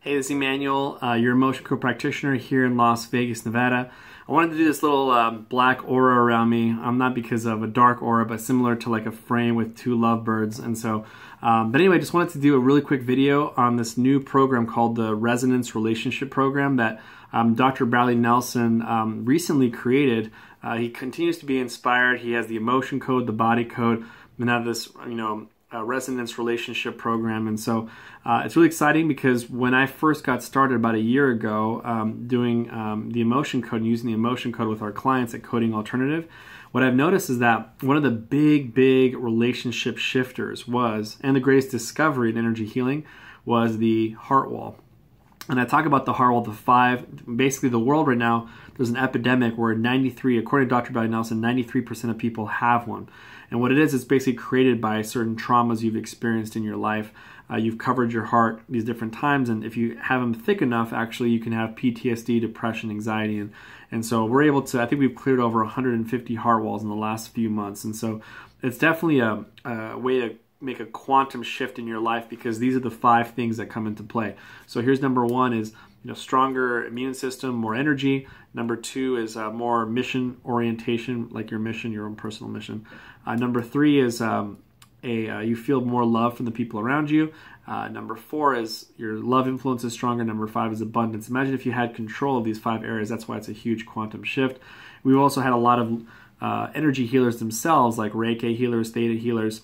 Hey, this is Emmanuel, your Emotion Code Practitioner here in Las Vegas, Nevada. I wanted to do this little black aura around me. Not because of a dark aura, but similar to like a frame with two lovebirds. And so, but anyway, just wanted to do a really quick video on this new program called the Resonance Relationship Program that Dr. Bradley Nelson recently created. He continues to be inspired. He has the Emotion Code, the Body Code, and now this, Resonance Relationship Program. And so it's really exciting because when I first got started about a year ago doing the Emotion Code and using the Emotion Code with our clients at Coding Alternative, what I've noticed is that one of the big relationship shifters was, and the greatest discovery in energy healing, was the heart wall. And I talk about the heart wall, basically the world right now, there's an epidemic where according to Dr. Bradley Nelson, 93% of people have one. And what it is, it's basically created by certain traumas you've experienced in your life. You've covered your heart these different times, and if you have them thick enough, actually you can have PTSD, depression, anxiety. And so we're able to, I think we've cleared over 150 heart walls in the last few months. And so it's definitely a way to make a quantum shift in your life, because these are the 5 things that come into play. So here's number 1 is stronger immune system, more energy. Number 2 is more mission orientation, like your mission, your own personal mission. Number 3 is you feel more love from the people around you. Number 4 is your love influence is stronger. Number 5 is abundance. Imagine if you had control of these 5 areas. That's why it's a huge quantum shift. We've also had a lot of energy healers themselves, like Reiki healers, Theta healers,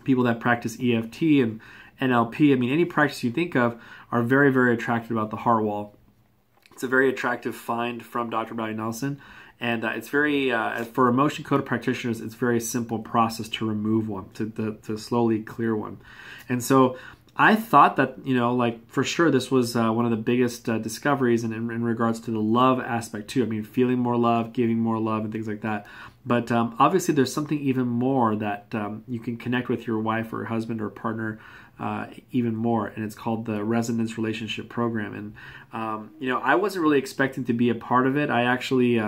people that practice EFT and NLP. I mean, any practice you think of are very attracted about the heart wall. It's a very attractive find from Dr. Bradley Nelson. And it's very, for Emotion Code practitioners, it's a very simple process to remove one, to slowly clear one. And so I thought that, for sure this was one of the biggest discoveries in regards to the love aspect too. I mean, feeling more love, giving more love, and things like that. But obviously there's something even more that you can connect with your wife or husband or partner even more, and it's called the Resonance Relationship Program. And I wasn't really expecting to be a part of it. I actually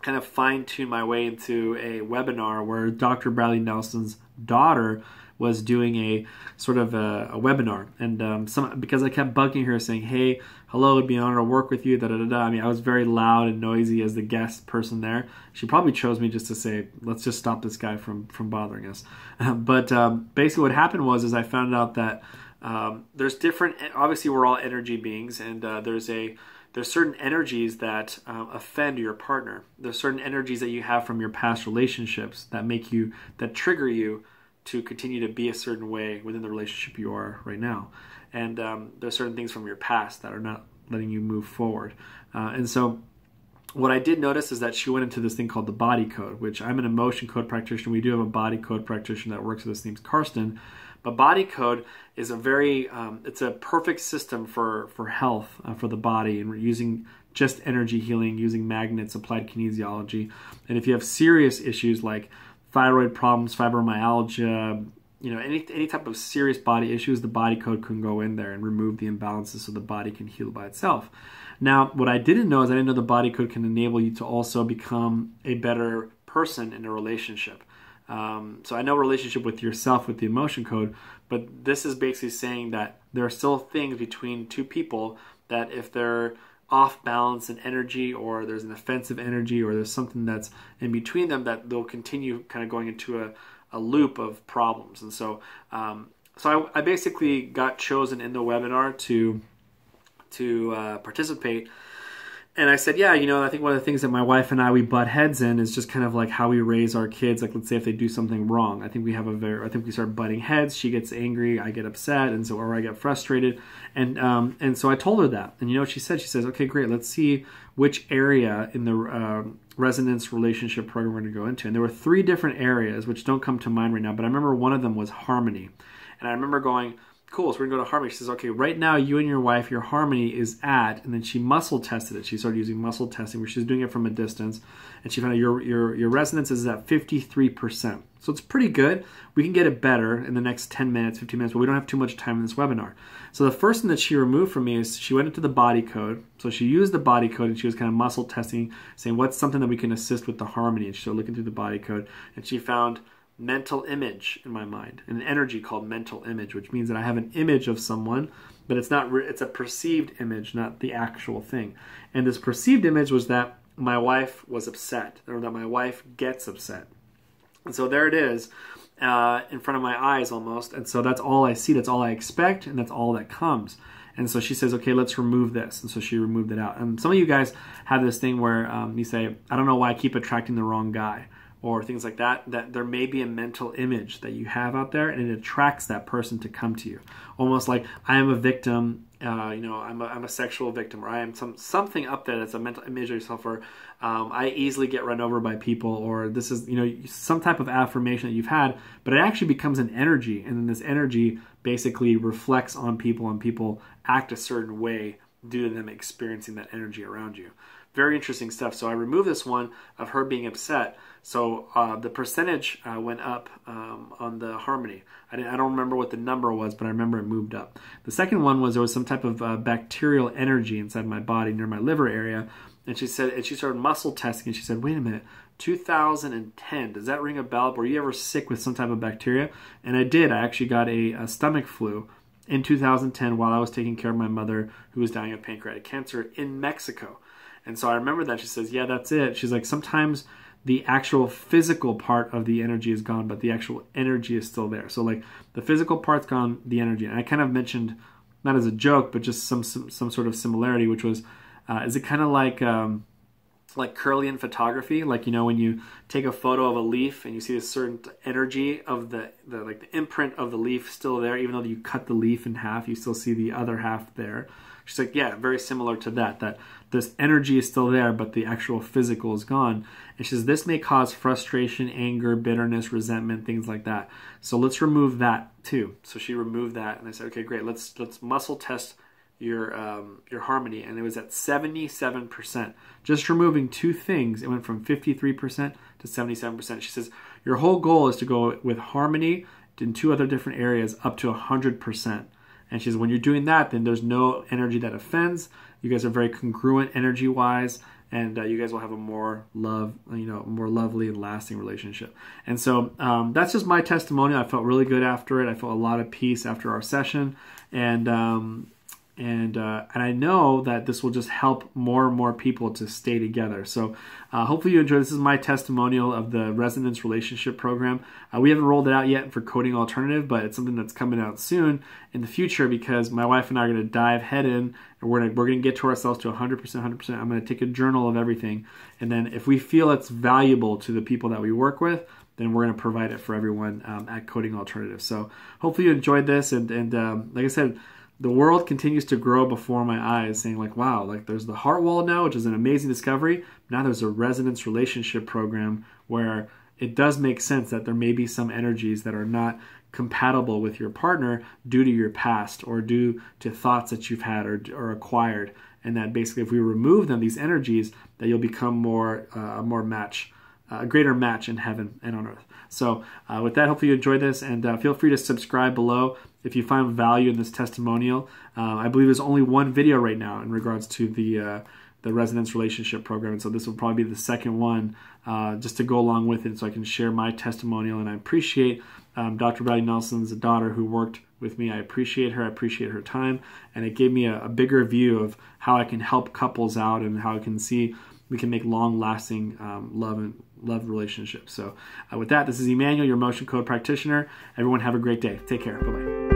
kind of fine-tuned my way into a webinar where Dr. Bradley Nelson's daughter was doing a sort of a webinar, and because I kept bugging her saying, "Hey, hello, it'd be an honor to work with you." I mean, I was very loud and noisy as the guest person there. She probably chose me just to say, "Let's just stop this guy from bothering us." But basically, what happened was I found out that there's different. Obviously, we're all energy beings, and there's certain energies that offend your partner. There's certain energies that you have from your past relationships that trigger you to continue to be a certain way within the relationship you are right now. And there's certain things from your past that are not letting you move forward. And so what I did notice is that she went into this thing called the Body Code, which I'm an Emotion Code Practitioner. We do have a Body Code Practitioner that works with us, name's Karsten. But Body Code is it's a perfect system for health, for the body, and we're using just energy healing, using magnets, applied kinesiology. And if you have serious issues like thyroid problems, fibromyalgia, any type of serious body issues, the Body Code can go in there and remove the imbalances so the body can heal by itself. Now, what I didn't know is I didn't know the Body Code can enable you to also become a better person in a relationship. So I know relationship with yourself with the Emotion Code, but this is basically saying that there are still things between two people that if they're off balance in energy, or there's an offensive energy, or there's something that's in between them, that they'll continue kind of going into a loop of problems. And so I basically got chosen in the webinar to participate. And I said, yeah, I think one of the things that my wife and we butt heads in is just kind of like how we raise our kids. Like, let's say if they do something wrong, I think we start butting heads. She gets angry, I get upset, or I get frustrated. And so I told her that. And what she said? She says, okay, great. Let's see which area in the Resonance Relationship Program we're going to go into. And there were 3 different areas, which don't come to mind right now. But I remember one of them was harmony. And I remember going, cool, so we're going to go to harmony. She says, okay, right now you and your wife, your harmony is at, and then she muscle tested it. She started using muscle testing where she's doing it from a distance, and she found out your resonance is at 53%. So it's pretty good. We can get it better in the next 10 minutes, 15 minutes, but we don't have too much time in this webinar. So the first thing that she removed from me is she went into the Body Code. So she used the Body Code, and she was kind of muscle testing, saying what's something that we can assist with the harmony. And she started looking through the Body Code, and she found mental image in my mind, an energy called mental image, which means that I have an image of someone, but it's not, it's a perceived image, not the actual thing. And this perceived image was that my wife was upset, or that my wife gets upset. And so there it is, in front of my eyes almost. And so that's all I see, that's all I expect, and that's all that comes. And so she says, okay, let's remove this. And so she removed it out. And some of you guys have this thing where you say, I don't know why I keep attracting the wrong guy, or things like that, that there may be a mental image that you have out there, and it attracts that person to come to you. Almost like, I am a victim, I'm a sexual victim, or I am something up there that's a mental image of yourself, or I easily get run over by people, or this is, some type of affirmation that you've had, but it actually becomes an energy, and then this energy basically reflects on people, and people act a certain way due to them experiencing that energy around you. Very interesting stuff. So I removed this one of her being upset. So the percentage went up on the harmony. I don't remember what the number was, but I remember it moved up. The second one was there was some type of bacterial energy inside my body near my liver area. And she said, and she started muscle testing, and she said, wait a minute, 2010, does that ring a bell? Were you ever sick with some type of bacteria? And I did. I actually got a stomach flu in 2010 while I was taking care of my mother who was dying of pancreatic cancer in Mexico. And so I remember that. She says, yeah, that's it. She's like, sometimes the actual physical part of the energy is gone, but the actual energy is still there. So like the physical part's gone, the energy. And I kind of mentioned, not as a joke, but just some sort of similarity, which was, is it kind of like Kirlian photography? Like, when you take a photo of a leaf and you see a certain energy of the imprint of the leaf still there, even though you cut the leaf in half, you still see the other half there. She's like, yeah, very similar to that this energy is still there, but the actual physical is gone. And she says, this may cause frustration, anger, bitterness, resentment, things like that. So let's remove that too. So she removed that, and I said, okay, great, let's muscle test your harmony, and it was at 77%. Just removing two things, it went from 53% to 77%. She says, your whole goal is to go with harmony in two other different areas up to 100%. And she says, when you're doing that, then there's no energy that offends. You guys are very congruent energy-wise, and you guys will have a more more lovely and lasting relationship. And so that's just my testimonial. I felt really good after it. I felt a lot of peace after our session, and I know that this will just help more and more people to stay together. So hopefully you enjoy. This is my testimonial of the Resonance Relationship Program. We haven't rolled it out yet for Coding Alternative, but it's something that's coming out soon in the future, because my wife and I are going to dive head in, and we're going to get to ourselves to 100%. I'm going to take a journal of everything, and then if we feel it's valuable to the people that we work with, then we're going to provide it for everyone at Coding Alternative. So hopefully you enjoyed this, and like I said, the world continues to grow before my eyes, saying like, wow, like there's the heart wall now, which is an amazing discovery. Now there's a resonance relationship program where it does make sense that there may be some energies that are not compatible with your partner due to your past, or due to thoughts that you've had or acquired. And that basically if we remove them, these energies, that you'll become a greater match in heaven and on earth. So with that, hopefully you enjoyed this, and feel free to subscribe below if you find value in this testimonial. I believe there's only one video right now in regards to the Resonance Relationship Program, and so this will probably be the second one just to go along with it, so I can share my testimonial. And I appreciate Dr. Valley Nelson's daughter who worked with me. I appreciate her. I appreciate her time, and it gave me a bigger view of how I can help couples out, and how I can see we can make long-lasting love relationships. So with that, this is Emmanuel, your Emotion Code Practitioner. Everyone have a great day. Take care. Bye-bye.